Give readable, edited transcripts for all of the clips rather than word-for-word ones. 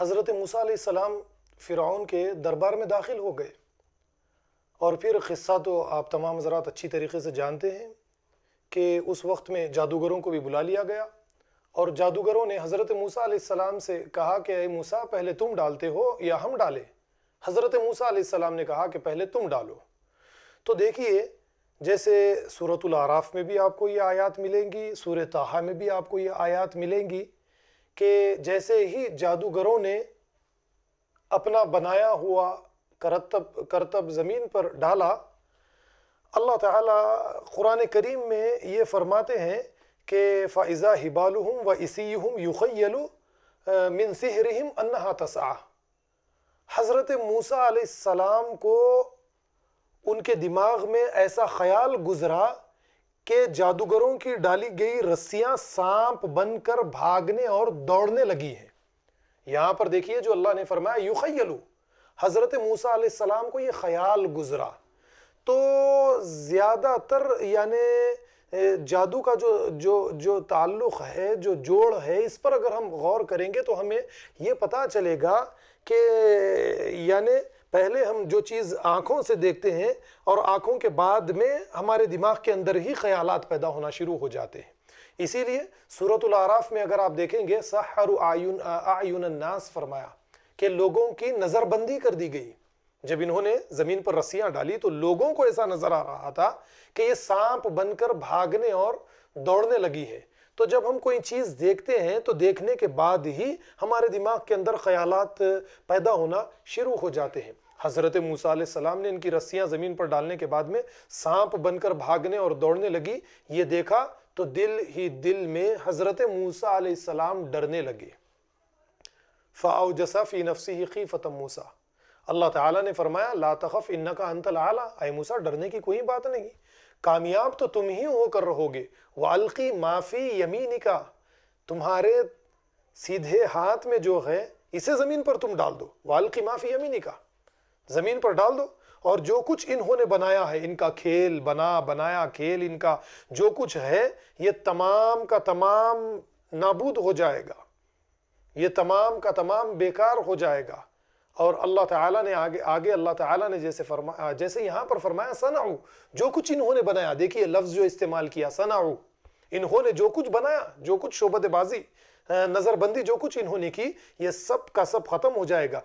حضرت موسیٰ علیہ السلام فرعون کے دربار میں داخل ہو گئے، اور پھر قصہ تو آپ تمام حضرات اچھی طریقے سے جانتے ہیں کہ اس وقت میں جادوگروں کو بھی بلا لیا گیا، اور جادوگروں نے حضرت موسیٰ علیہ السلام سے کہا کہ اے موسیٰ پہلے تم ڈالتے ہو یا ہم ڈالیں؟ حضرت موسیٰ علیہ السلام نے کہا کہ پہلے تم ڈالو۔ تو دیکھیے، جیسے سورۃ الاعراف میں بھی آپ کو یہ آیات ملیں گی، سورہ طٰہٰ میں بھی آپ کو یہ آیات ملیں گی کہ جیسے ہی جادوگروں نے اپنا بنایا ہوا کرتب زمین پر ڈالا، اللہ تعالیٰ قرآن کریم میں یہ فرماتے ہیں کہ فَإِذَا حِبَالُهُمْ وَإِسِيُّهُمْ يُخَيَّلُ مِنْ سِحْرِهِمْ أَنَّهَا تَسْعَىٰ۔ حضرت موسیٰ علیہ السلام کو ان کے دماغ میں ایسا خیال گزرا کہ جادوگروں کی ڈالی گئی رسیاں سانپ بن کر بھاگنے اور دوڑنے لگی ہیں۔ یہاں پر دیکھیے جو اللہ نے فرمایا یخیلو، حضرت موسیٰ علیہ السلام کو یہ خیال گزرا۔ تو زیادہ تر یعنی جادو کا جو تعلق ہے، جو جوڑ ہے، اس پر اگر ہم غور کریں گے تو ہمیں یہ پتہ چلے گا کہ یعنی پہلے ہم جو چیز آنکھوں سے دیکھتے ہیں اور آنکھوں کے بعد میں ہمارے دماغ کے اندر ہی خیالات پیدا ہونا شروع ہو جاتے ہیں۔ اسی لیے سورۃ الاعراف میں اگر آپ دیکھیں گے سحروا اعین الناس فرمایا کہ لوگوں کی نظر بندی کر دی گئی۔ جب انہوں نے زمین پر رسیاں ڈالی تو لوگوں کو ایسا نظر آ رہا تھا کہ یہ سانپ بن کر بھاگنے اور دوڑنے لگی ہے۔ تو جب ہم کوئی چیز دیکھتے ہیں تو دیکھنے کے بعد ہی ہمارے دماغ کے اندر خیالات پیدا ہونا شروع ہو جاتے ہیں۔ حضرت موسیٰ علیہ السلام نے ان کی رسیاں زمین پر ڈالنے کے بعد میں سانپ بن کر بھاگنے اور دوڑنے لگی، یہ دیکھا تو دل ہی دل میں حضرت موسیٰ علیہ السلام ڈرنے لگے۔ فَأَوْجَسَ فِي نَفْسِهِ خِيفَةً موسیٰ، اللہ تعالیٰ نے فرمایا لا تخف انک انت الاعلیٰ، اے موسیٰ ڈرنے کی کوئی بات نہیں، کامیاب تو تم ہی ہو کر رہو گے۔ وَأَلْقِ مَا فِي يَمِينِكَ، تمہارے سیدھے ہاتھ میں جو ہے اسے زمین پر تم ڈال دو۔ وَأَلْقِ مَا فِي يَمِينِكَ، زمین پر ڈال دو، اور جو کچھ انہوں نے بنایا ہے، ان کا کھیل بنایا کھیل، ان کا جو کچھ ہے یہ تمام کا تمام نابود ہو جائے گا، یہ تمام کا تمام بیکار ہو جائے گا۔ اور اللہ تعالیٰ نے آگے اللہ تعالیٰ نے جیسے یہاں پر فرمایا صنعوا، جو کچھ انہوں نے بنایا، دیکھیے لفظ جو استعمال کیا صنعوا، انہوں نے جو کچھ بنایا، جو کچھ شعبد بازی، نظر بندی جو کچھ انہوں نے کی، یہ سب کا سب ختم ہو جائے گا۔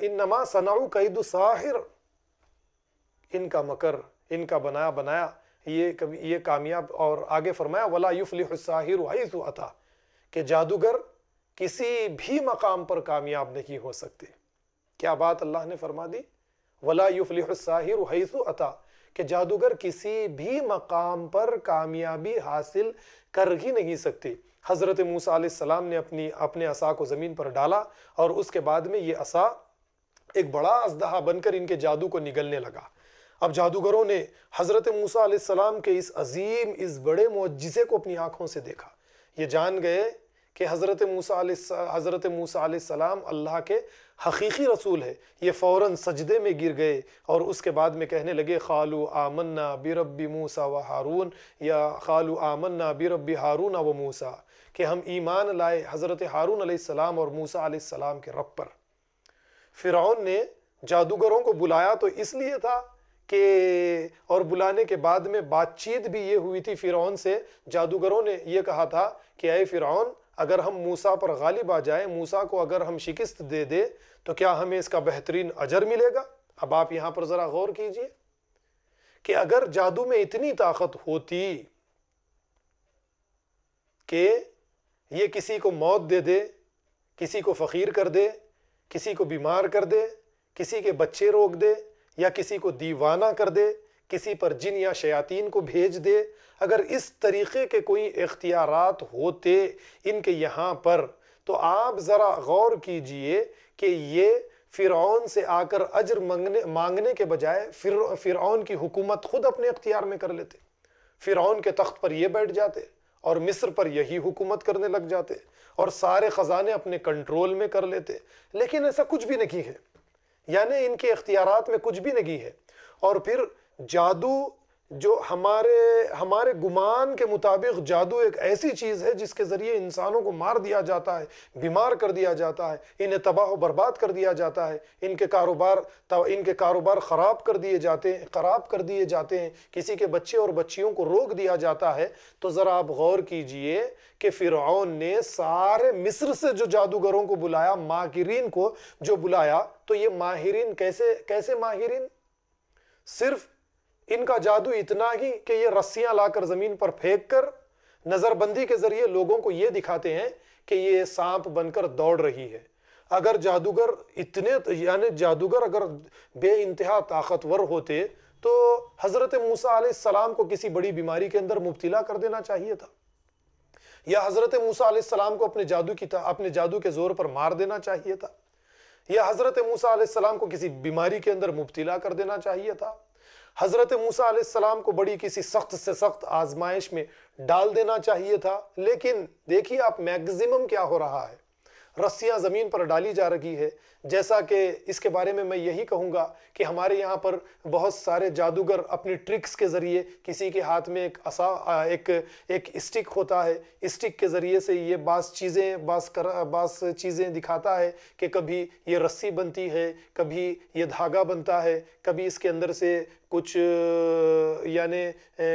انما صنعوا کید ساحر، ان کا مکر، ان کا بنایا یہ کامیاب۔ اور آگے فرمایا ولا یفلح الساحر حیث اتی، کہ جادوگر کسی بھی مقام پر کامیاب نہیں ہو سکتے۔ کیا بات اللہ نے فرما دی، ولا یفلح الساحر حیث اتی، کہ جادوگر کسی بھی مقام پر کامیابی حاصل کر ہی نہیں سکتے۔ حضرت موسیٰ علیہ السلام نے اپنے عصا کو زمین پر ڈالا، اور اس کے بعد میں یہ عصا ایک بڑا اژدہا بن کر ان کے جادو کو نگلنے لگا۔ اب جادوگروں نے حضرت موسیٰ علیہ السلام کے اس عظیم، اس بڑے معجزے کو اپنی آنکھوں سے دیکھا، یہ جان گئے کہ حضرت موسیٰ علیہ السلام اللہ کے حقیقی رسول ہے۔ یہ فوراً سجدے میں گر گئے، اور اس کے بعد میں کہنے لگے قالوا آمنا برب موسیٰ و ہارون، یا قالوا آمنا برب ہارون و موسیٰ، کہ ہم ایمان لائے حضرت ہارون علیہ السلام اور موسیٰ علیہ السلام کے رب پر۔ فرعون نے جادوگروں کو بلایا تو اس لیے تھا کہ، اور بلانے کے بعد میں بات چیت بھی یہ ہوئی تھی فرعون سے، جادوگروں نے یہ کہا تھا کہ اے فرعون، اگر ہم موسیٰ پر غالب آ جائیں، موسیٰ کو اگر ہم شکست دے دے تو کیا ہمیں اس کا بہترین اجر ملے گا؟ اب آپ یہاں پر ذرا غور کیجئے کہ اگر جادو میں اتنی طاقت ہوتی کہ یہ کسی کو موت دے دے، کسی کو فقیر کر دے، کسی کو بیمار کر دے، کسی کے بچے روک دے، یا کسی کو دیوانہ کر دے، کسی پر جن یا شیاطین کو بھیج دے، اگر اس طریقے کے کوئی اختیارات ہوتے ان کے یہاں پر، تو آپ ذرا غور کیجئے کہ یہ فرعون سے آ کر اجر مانگنے کے بجائے فرعون کی حکومت خود اپنے اختیار میں کر لیتے، فرعون کے تخت پر یہ بیٹھ جاتے، اور مصر پر یہی حکومت کرنے لگ جاتے، اور سارے خزانے اپنے کنٹرول میں کر لیتے۔ لیکن ایسا کچھ بھی نہیں ہے، یعنی ان کے اختیارات میں کچھ بھی نہیں ہے۔ اور پھر جادو جو ہمارے گمان کے مطابق جادو ایک ایسی چیز ہے جس کے ذریعے انسانوں کو مار دیا جاتا ہے، بیمار کر دیا جاتا ہے، انہیں تباہ و برباد کر دیا جاتا ہے، ان کے کاروبار خراب کر دیے جاتے ہیں، کسی کے بچے اور بچیوں کو روک دیا جاتا ہے، تو ذرا آپ غور کیجئے کہ فرعون نے سارے مصر سے جو جادوگروں کو بلایا، ماہرین کو جو بلایا، تو یہ ماہرین کیسے ماہرین؟ صرف ان کا جادو اتنا ہی کہ یہ رسیاں لا کر زمین پر پھینک کر نظر بندی کے ذریعے لوگوں کو یہ دکھاتے ہیں کہ یہ سانپ بن کر دوڑ رہی ہے۔ اگر جادوگر اگر بے انتہا طاقتور ہوتے تو حضرت موسیٰ علیہ السلام کو کسی بڑی بیماری کے اندر مبتلا کر دینا چاہیے تھا، یا حضرت موسیٰ علیہ السلام کو اپنے جادو کے زور پر مار دینا چاہیے تھا، یا حضرت موسیٰ علیہ السلام کو کسی بیماری کے اندر مبتلا کر دینا چاہیے تھا، حضرت موسیٰ علیہ السلام کو بڑی کسی سخت سے سخت آزمائش میں ڈال دینا چاہیے تھا۔ لیکن دیکھیے آپ میگزیمم کیا ہو رہا ہے، رسیاں زمین پر ڈالی جا رہی ہے، جیسا کہ اس کے بارے میں یہی کہوں گا کہ ہمارے یہاں پر بہت سارے جادوگر اپنی ٹرکس کے ذریعے، کسی کے ہاتھ میں ایک اسٹک ہوتا ہے، اسٹک کے ذریعے سے یہ بعض چیزیں دکھاتا ہے کہ کبھی یہ رسی بنتی ہے، کبھی یہ دھاگا بنتا ہے، کبھی اس کے اندر سے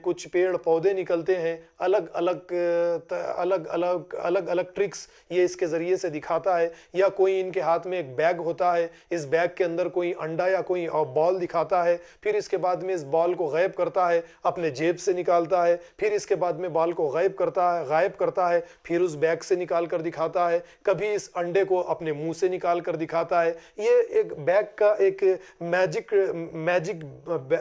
کچھ پیڑ پودے نکلتے ہیں، الگ الگ ٹرکس یہ اس کے ذریعے سے دکھاتا ہے، یا کوئی ان کے ہاتھ میں ایک بیگ ہوتا ہے، اس بیگ کے اندر کوئی انڈا یا کوئی بال دکھاتا ہے، پھر اس کے بعد میں اس بال کو غائب کرتا ہے، اپنے جیب سے نکالتا ہے، پھر اس کے بعد میں بال کو غائب کرتا ہے، پھر اس بیگ سے نکال کر دکھاتا ہے، کبھی اس انڈے کو اپنے منہ سے نکال کر دکھاتا ہے۔ یہ ایک بیگ کا ایک میجک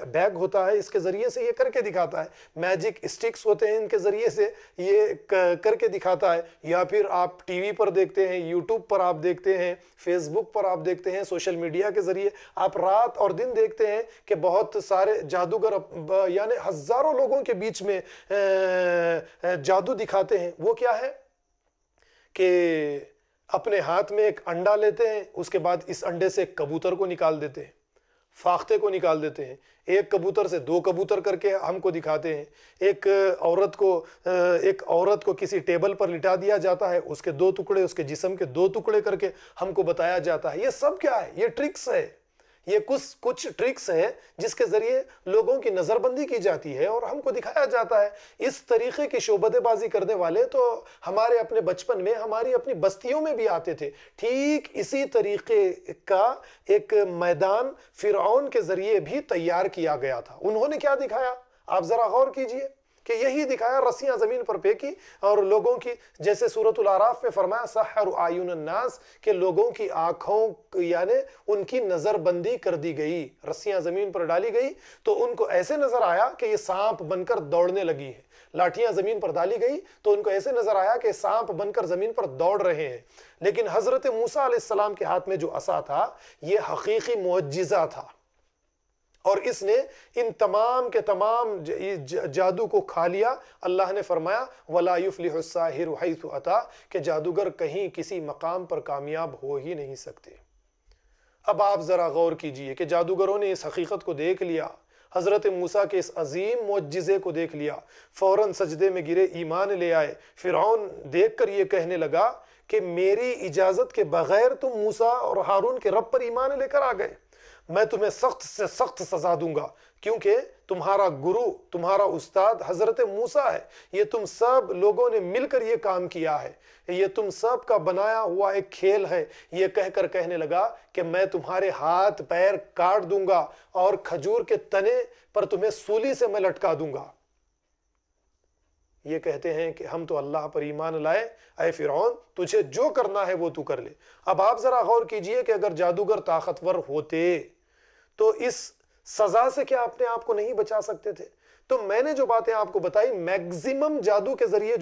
بیگ ہوتا ہے، اس کے ذریعے سے یہ کر کے دکھاتا ہے، میجک اسٹکس ہوتے ہیں، ان کے ذریعے سے یہ کر کے دکھاتا ہے۔ یا پھر آپ ٹی وی پر دیکھتے ہیں، یوٹیوب پر آپ دیکھتے ہیں، فیس بک پر آپ دیکھتے ہیں، سوشل میڈیا کے ذریعے آپ رات اور دن دیکھتے ہیں کہ بہت سارے جادوگر یعنی ہزاروں لوگوں کے بیچ میں جادو دکھاتے ہیں۔ وہ کیا ہے کہ اپنے ہاتھ میں ایک انڈا لیتے ہیں، اس کے بعد اس انڈے سے ایک کبوتر کو نکال دیتے ہیں، فاختے کو نکال دیتے ہیں، ایک کبوتر سے 2 کبوتر کر کے ہم کو دکھاتے ہیں، ایک عورت کو کسی ٹیبل پر لٹا دیا جاتا ہے، اس کے 2 ٹکڑے، اس کے جسم کے 2 ٹکڑے کر کے ہم کو بتایا جاتا ہے۔ یہ سب کیا ہے؟ یہ ٹرکس ہے، یہ کچھ ٹرکس ہے جس کے ذریعے لوگوں کی نظر بندی کی جاتی ہے اور ہم کو دکھایا جاتا ہے۔ اس طریقے کی شعبدے بازی کرنے والے تو ہمارے اپنے بچپن میں ہماری اپنی بستیوں میں بھی آتے تھے۔ ٹھیک اسی طریقے کا ایک میدان فرعون کے ذریعے بھی تیار کیا گیا تھا۔ انہوں نے کیا دکھایا؟ آپ ذرا غور کیجئے کہ یہی دکھایا، رسیاں زمین پر پھینکی اور لوگوں کی، جیسے سورۃ الاعراف میں فرمایا سحروا اعین الناس، کہ لوگوں کی آنکھوں یعنی ان کی نظر بندی کر دی گئی، رسیاں زمین پر ڈالی گئی تو ان کو ایسے نظر آیا کہ یہ سانپ بن کر دوڑنے لگی ہے، لاٹھیاں زمین پر ڈالی گئی تو ان کو ایسے نظر آیا کہ سانپ بن کر زمین پر دوڑ رہے ہیں۔ لیکن حضرت موسیٰ علیہ السلام کے ہاتھ میں جو عصا تھا یہ حقیقی معجزہ تھا، اور اس نے ان تمام کے تمام جادو کو کھا لیا۔ اللہ نے فرمایا وَلَا يُفْلِحُ السَّاحِرُ حَيْثُ أَتَى، کہ جادوگر کہیں کسی مقام پر کامیاب ہو ہی نہیں سکتے۔ اب آپ ذرا غور کیجئے کہ جادوگروں نے اس حقیقت کو دیکھ لیا، حضرت موسیٰ کے اس عظیم معجزے کو دیکھ لیا، فوراً سجدے میں گرے، ایمان لے آئے۔ فرعون دیکھ کر یہ کہنے لگا کہ میری اجازت کے بغیر تم موسیٰ اور ہارون کے رب پر ایمان لے کر آ گئے، میں تمہیں سخت سے سخت سزا دوں گا، کیونکہ تمہارا گرو، تمہارا استاد حضرت موسیٰ ہے، یہ تم سب لوگوں نے مل کر یہ کام کیا ہے، یہ تم سب کا بنایا ہوا ایک کھیل ہے۔ یہ کہنے لگا کہ میں تمہارے ہاتھ پیر کاٹ دوں گا اور کھجور کے تنے پر تمہیں سولی سے میں لٹکا دوں گا۔ یہ کہتے ہیں کہ ہم تو اللہ پر ایمان لائے، اے فرعون تجھے جو کرنا ہے وہ تو کر لے۔ اب آپ ذرا غور کیجئے کہ اگر جادوگر طاقتور ہوتے تو اس سزا سے کیا اپنے آپ کو نہیں بچا سکتے تھے؟ تو میں نے جو باتیں آپ کو بتائی میگزیمم جادو کے ذریعے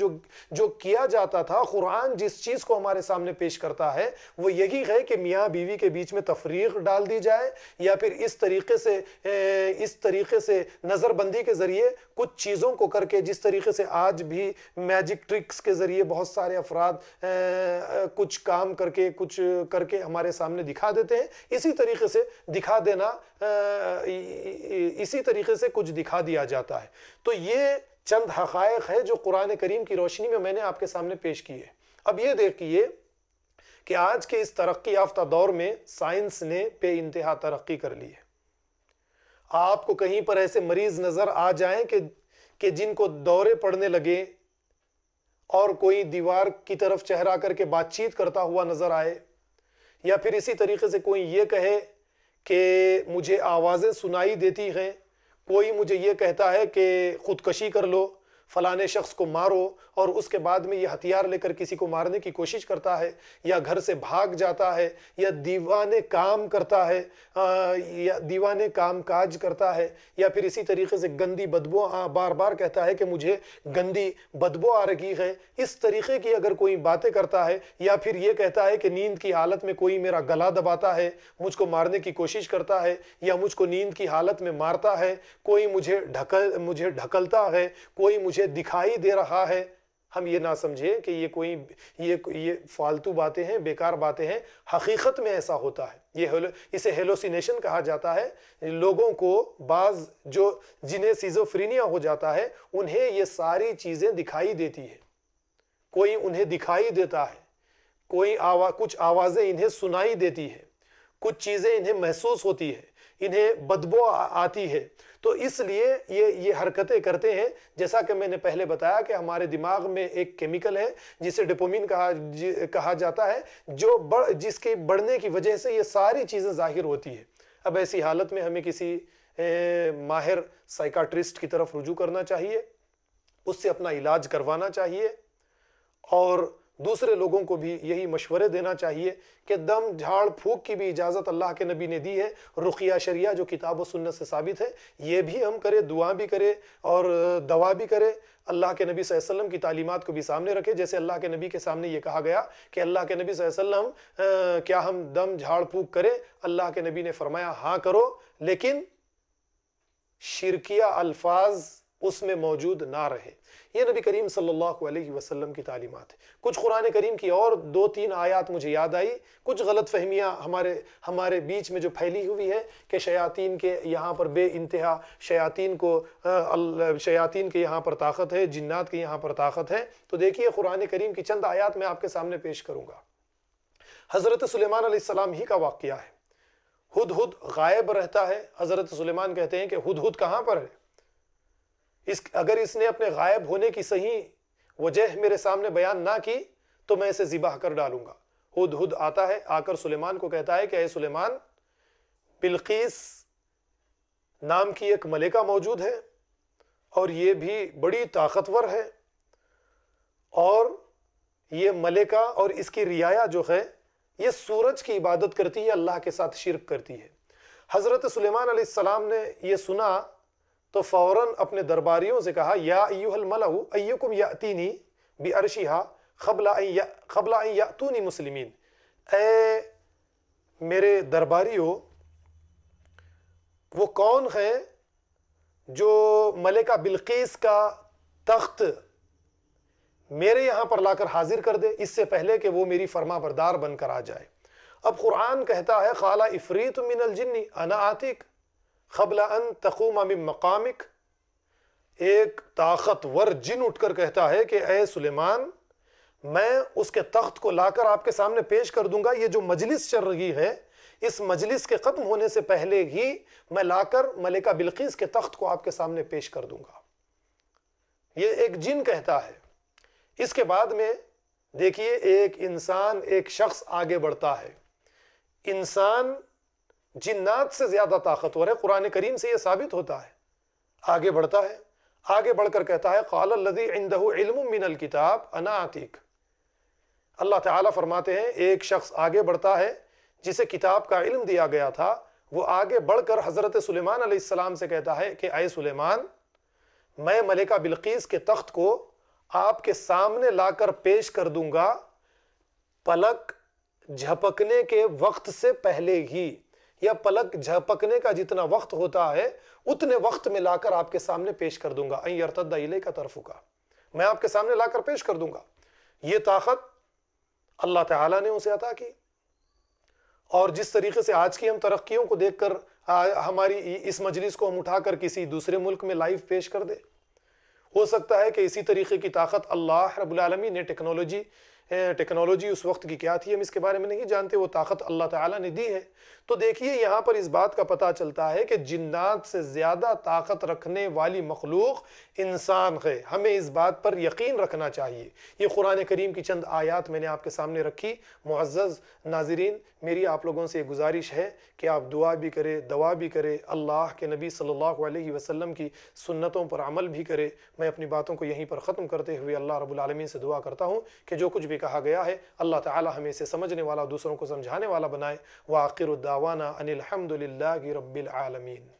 جو کیا جاتا تھا، قرآن جس چیز کو ہمارے سامنے پیش کرتا ہے وہ یہی ہے کہ میاں بیوی کے بیچ میں تفریق ڈال دی جائے، یا پھر اس طریقے سے نظر بندی کے ذریعے کچھ چیزوں کو کر کے، جس طریقے سے آج بھی میجک ٹرکس کے ذریعے بہت سارے افراد کچھ کام کچھ کر کے ہمارے سامنے دکھا دیتے ہیں، اسی طریقے سے دکھا دینا، اسی طریقے سے کچھ دکھا دیا جاتا ہے۔ تو یہ چند حقائق ہے جو قرآن کریم کی روشنی میں نے آپ کے سامنے پیش کی ہے۔ اب یہ دیکھیے کہ آج کے اس ترقی یافتہ دور میں سائنس نے بے انتہا ترقی کر لی ہے۔ آپ کو کہیں پر ایسے مریض نظر آ جائیں کہ جن کو دورے پڑنے لگے اور کوئی دیوار کی طرف چہرہ کر کے بات چیت کرتا ہوا نظر آئے، یا پھر اسی طریقے سے کوئی یہ کہے کہ مجھے آوازیں سنائی دیتی ہیں، کوئی مجھے یہ کہتا ہے کہ خودکشی کر لو، فلانے شخص کو مارو، اور اس کے بعد میں یہ ہتھیار لے کر کسی کو مارنے کی کوشش کرتا ہے، یا گھر سے بھاگ جاتا ہے، یا دیوانے کام کرتا ہے، یا دیوانے کام کاج کرتا ہے، یا پھر اسی طریقے سے گندی بدبو بار بار کہتا ہے کہ مجھے گندی بدبو آ رہی ہے، اس طریقے کی اگر کوئی باتیں کرتا ہے، یا پھر یہ کہتا ہے کہ نیند کی حالت میں کوئی میرا گلا دباتا ہے، مجھ کو مارنے کی کوشش کرتا ہے، یا مجھ کو نیند کی حالت میں مارتا ہے، کوئی مجھے ڈھکلتا ہے، کوئی مجھے دکھائی دے رہا ہے، ہم یہ نہ سمجھے کہ یہ فالتو باتیں ہیں، بیکار باتیں ہیں۔ حقیقت میں ایسا ہوتا ہے، اسے ہیلوسینیشن کہا جاتا ہے۔ لوگوں کو بعض جنہیں سیزوفرینیا ہو جاتا ہے، انہیں یہ ساری چیزیں دکھائی دیتی ہے، کوئی انہیں دکھائی دیتا ہے، کچھ آوازیں انہیں سنائی دیتی ہے، کچھ چیزیں انہیں محسوس ہوتی ہے، انہیں بدبو آتی ہے، تو اس لیے یہ حرکتیں کرتے ہیں۔ جیسا کہ میں نے پہلے بتایا کہ ہمارے دماغ میں ایک کیمیکل ہے جسے ڈوپامین کہا جاتا ہے، جس کے بڑھنے کی وجہ سے یہ ساری چیزیں ظاہر ہوتی ہے۔ اب ایسی حالت میں ہمیں کسی ماہر سائیکاٹرسٹ کی طرف رجوع کرنا چاہیے، اس سے اپنا علاج کروانا چاہیے، اور دوسرے لوگوں کو بھی یہی مشورے دینا چاہیے کہ دم جھاڑ پھونک کی بھی اجازت اللہ کے نبی نے دی ہے، رقیہ شریعہ جو کتاب و سنت سے ثابت ہے، یہ بھی ہم کرے، دعا بھی کرے اور دوا بھی کرے، اللہ کے نبی صلی اللہ علیہ وسلم کی تعلیمات کو بھی سامنے رکھے۔ جیسے اللہ کے نبی کے سامنے یہ کہا گیا کہ اللہ کے نبی صلی اللہ علیہ وسلم کیا ہم دم جھاڑ پھونک کریں؟ اللہ کے نبی نے فرمایا ہاں کرو، لیکن شرکیہ الفاظ اس میں موجود نہ رہے۔ یہ نبی کریم صلی اللہ علیہ وسلم کی تعلیمات ہے۔ کچھ قرآن کریم کی اور 2-3 آیات مجھے یاد آئی، کچھ غلط فہمیاں ہمارے بیچ میں جو پھیلی ہوئی ہے کہ شیاطین کے یہاں پر بے انتہا شیاطین کے یہاں پر طاقت ہے، جنات کے یہاں پر طاقت ہے۔ تو دیکھیے قرآن کریم کی چند آیات میں آپ کے سامنے پیش کروں گا۔ حضرت سلیمان علیہ السلام ہی کا واقعہ ہے۔ ہدہد غائب رہتا ہے، حضرت سلیمان کہتے ہیں کہ ہدہد کہاں پر ہے؟ اگر اس نے اپنے غائب ہونے کی صحیح وجہ میرے سامنے بیان نہ کی تو میں اسے ذبح کر ڈالوں گا۔ ہدہد آتا ہے، آ کر سلیمان کو کہتا ہے کہ اے سلیمان، بلقیس نام کی ایک ملکہ موجود ہے، اور یہ بھی بڑی طاقتور ہے، اور یہ ملکہ اور اس کی رعایا جو ہے یہ سورج کی عبادت کرتی ہے، اللہ کے ساتھ شرک کرتی ہے۔ حضرت سلیمان علیہ السلام نے یہ سنا تو فوراً اپنے درباریوں سے کہا یا ایھا الملأ ایکم یاتینی بعرشھا قبل ان یاتونی مسلمین، اے میرے درباریوں، وہ کون ہے جو ملکہ بلقیس کا تخت میرے یہاں پر لا کر حاضر کر دے اس سے پہلے کہ وہ میری فرما بردار بن کر آ جائے۔ اب قرآن کہتا ہے قال عفریت من الجن انا آتیک قبل ان تقوم من مقامک، ایک طاقتور جن اٹھ کر کہتا ہے کہ اے سلیمان، میں اس کے تخت کو لا کر آپ کے سامنے پیش کر دوں گا۔ یہ جو مجلس چل رہی ہے، اس مجلس کے ختم ہونے سے پہلے ہی میں لا کر ملکہ بلقیس کے تخت کو آپ کے سامنے پیش کر دوں گا۔ یہ ایک جن کہتا ہے۔ اس کے بعد میں دیکھیے ایک انسان، ایک شخص آگے بڑھتا ہے۔ انسان جنات سے زیادہ طاقتور ہے، قرآن کریم سے یہ ثابت ہوتا ہے۔ آگے بڑھتا ہے، آگے بڑھ کر کہتا ہے قال الذی عندہ علم من الکتاب انا آتیک۔ اللہ تعالیٰ فرماتے ہیں ایک شخص آگے بڑھتا ہے جسے کتاب کا علم دیا گیا تھا، وہ آگے بڑھ کر حضرت سلیمان علیہ السلام سے کہتا ہے کہ اے سلیمان، میں ملکہ بلقیس کے تخت کو آپ کے سامنے لا کر پیش کر دوں گا پلک جھپکنے کے وقت سے پہلے ہی، یا پلک جھپکنے کا جتنا وقت ہوتا ہے اتنے وقت میں لا کر آپ کے سامنے پیش کر دوں گا۔ ان یرتد الیک طرفک، میں آپ کے سامنے لا کر پیش کر دوں گا۔ یہ طاقت اللہ تعالیٰ نے اسے عطا کی۔ اور جس طریقے سے آج کی ہم ترقیوں کو دیکھ کر ہماری اس مجلس کو ہم اٹھا کر کسی دوسرے ملک میں لائیو پیش کر دیں، ہو سکتا ہے کہ اسی طریقے کی طاقت اللہ رب العالمین نے ٹیکنالوجی اس وقت کی کیا تھی ہم اس کے بارے میں نہیں جانتے، وہ طاقت اللہ تعالیٰ نے دی ہے۔ تو دیکھیے یہاں پر اس بات کا پتہ چلتا ہے کہ جنات سے زیادہ طاقت رکھنے والی مخلوق انسان ہے، ہمیں اس بات پر یقین رکھنا چاہیے۔ یہ قرآن کریم کی چند آیات میں نے آپ کے سامنے رکھی۔ معزز ناظرین، میری آپ لوگوں سے یہ گزارش ہے کہ آپ دعا بھی کرے، دوا بھی کرے، اللہ کے نبی صلی اللہ علیہ وسلم کی سنتوں پر عمل بھی کرے۔ میں اپنی باتوں کو یہیں پر ختم کرتے ہوئے اللہ رب العالمین سے دعا کرتا ہوں کہ جو کچھ بھی کہا گیا ہے اللہ تعالی ہمیں اسے سمجھنے والا، دوسروں کو سمجھانے والا بنائے۔ وآخر الدعوانا ان الحمد للہ رب العالمین۔